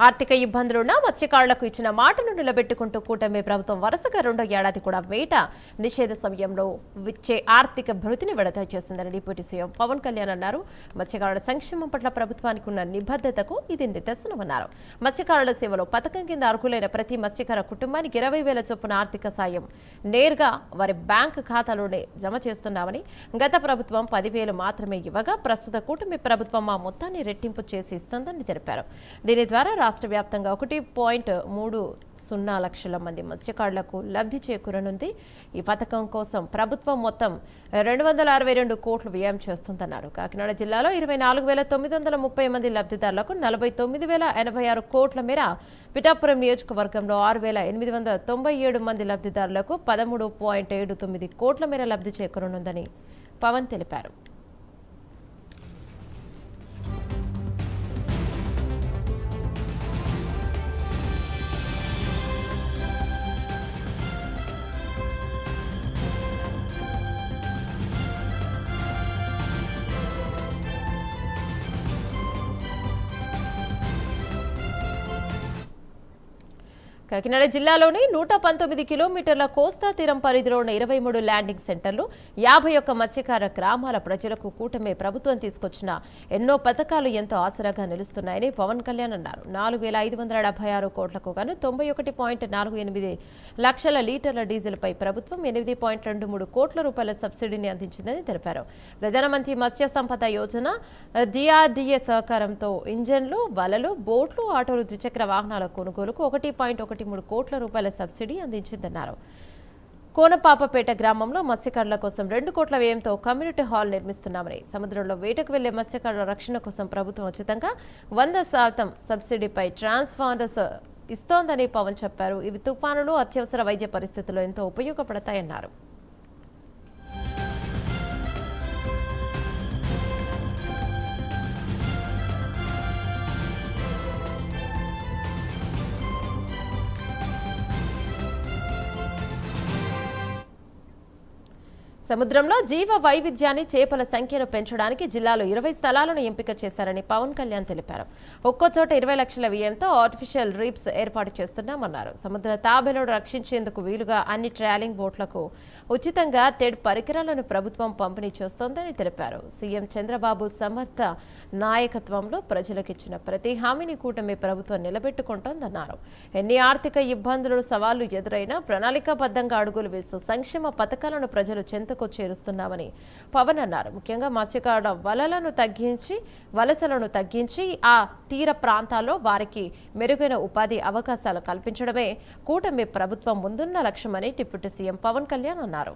ఆర్థిక ఇబ్బందులున్న మత్స్యకారులకు ఇచ్చిన మాటను నిలబెట్టుకుంటూ కూటమి ప్రభుత్వం వరుసగా రెండో ఏడాది కూడా వేట నిషేధ సమయంలో ఇచ్చే ఆర్థిక భృతిని విడుదల చేసిందని డిప్యూటీ సీఎం పవన్ కళ్యాణ్ అన్నారు. మత్స్యకారుల సంక్షేమం పట్ల ప్రభుత్వానికి ఉన్న నిబద్ధతకు ఇది నిదర్శనమన్నారు. మత్స్యకారుల సేవలో పథకం కింద అర్హులైన ప్రతి మత్స్యకార కుటుంబానికి 20,000 చొప్పున ఆర్థిక సాయం నేరుగా వారి బ్యాంకు ఖాతాలోనే జమ చేస్తున్నామని, గత ప్రభుత్వం 10,000 మాత్రమే ఇవ్వగా ప్రస్తుత కూటమి ప్రభుత్వం ఆ మొత్తాన్ని రెట్టింపు చేసి ఇస్తుందని తెలిపారు. దీని ద్వారా రాష్ట్ర వ్యాప్తంగా 1.30 లక్షల మంది మత్స్యకారులకు లబ్ధి చేకూరనుంది. ఈ పథకం కోసం ప్రభుత్వం మొత్తం 262 కోట్లు వ్యయం చేస్తుందన్నారు. కాకినాడ జిల్లాలో 24,930 మంది లబ్ధిదారులకు 49,086 కోట్ల మేర, పిఠాపురం నియోజకవర్గంలో 6,897 మంది లబ్ధిదారులకు 13.79 కోట్ల మేర లబ్ధి చేకూరనుందని పవన్ తెలిపారు. కాకినాడ జిల్లాలోని 119 కిలోమీటర్ల కోస్తా తీరం పరిధిలో ఉన్న 23 ల్యాండింగ్ సెంటర్లు, 51 మత్స్యకార గ్రామాల ప్రజలకు కూటమి ప్రభుత్వం తీసుకొచ్చిన ఎన్నో పథకాలు ఎంతో ఆసరాగా నిలుస్తున్నాయని పవన్ కళ్యాణ్ అన్నారు. 4,576 కోట్లకు గాను 91.48 లక్షల లీటర్ల డీజిల్పై ప్రభుత్వం 8.23 కోట్ల రూపాయల సబ్సిడీని అందించిందని తెలిపారు. ప్రధానమంత్రి మత్స్య సంపద యోజన, డిఆర్డీఏ సహకారంతో ఇంజన్లు, వలలు, బోట్లు, ఆటోలు, ద్విచక్ర వాహనాల కొనుగోలుకు 1.13 కోట్ల రూపాయల సబ్సిడీ అందించిందన్నారు. కోనపాపపేట గ్రామంలో మత్స్యకారుల కోసం 2 కోట్ల వ్యయంతో కమ్యూనిటీ హాల్ నిర్మిస్తున్నామని, సముద్రంలో వేటకు వెళ్లే మత్స్యకారుల రక్షణ కోసం ప్రభుత్వం ఉచితంగా 100% సబ్సిడీపై ట్రాన్స్ఫాండర్స్ ఇస్తోందని పవన్ చెప్పారు. ఇవి తుఫానులు, అత్యవసర వైద్య పరిస్థితుల్లో ఎంతో ఉపయోగపడతాయన్నారు. సముద్రంలో జీవ వైవిధ్యాన్ని, చేపల సంఖ్యను పెంచడానికి జిల్లాలో 20 స్థలాలను ఎంపిక చేశారని పవన్ కళ్యాణ్ తెలిపారు. ఒక్కో చోట 20 లక్షల వ్యయంతో ఆర్టిఫిషియల్ రీఫ్స్ ఏర్పాటు చేస్తున్నామన్నారు. సముద్ర తాబేలను రక్షించేందుకు వీలుగా అన్ని ట్రాలింగ్ బోట్లకు ఉచితంగా టెడ్ పరికరాలను ప్రభుత్వం పంపిణీ చేస్తోందని తెలిపారు. సీఎం చంద్రబాబు సమర్థ నాయకత్వంలో ప్రజలకిచ్చిన ప్రతి హామీని కూటమి ప్రభుత్వం నిలబెట్టుకుంటోందన్నారు. ఎన్ని ఆర్థిక ఇబ్బందులు, సవాళ్లు ఎదురైనా ప్రణాళికాబద్ధంగా అడుగులు వేస్తూ సంక్షేమ పథకాలను ప్రజలు చెంతకు చేరుస్తున్నామని పవన్ అన్నారు. ముఖ్యంగా మత్స్యకారుల వలసలను తగ్గించి ఆ తీర ప్రాంతాల్లో వారికి మెరుగైన ఉపాధి అవకాశాలు కల్పించడమే కూటమి ప్రభుత్వం ముందున్న లక్ష్యమని డిప్యూటీ సీఎం పవన్ కళ్యాణ్ అన్నారు.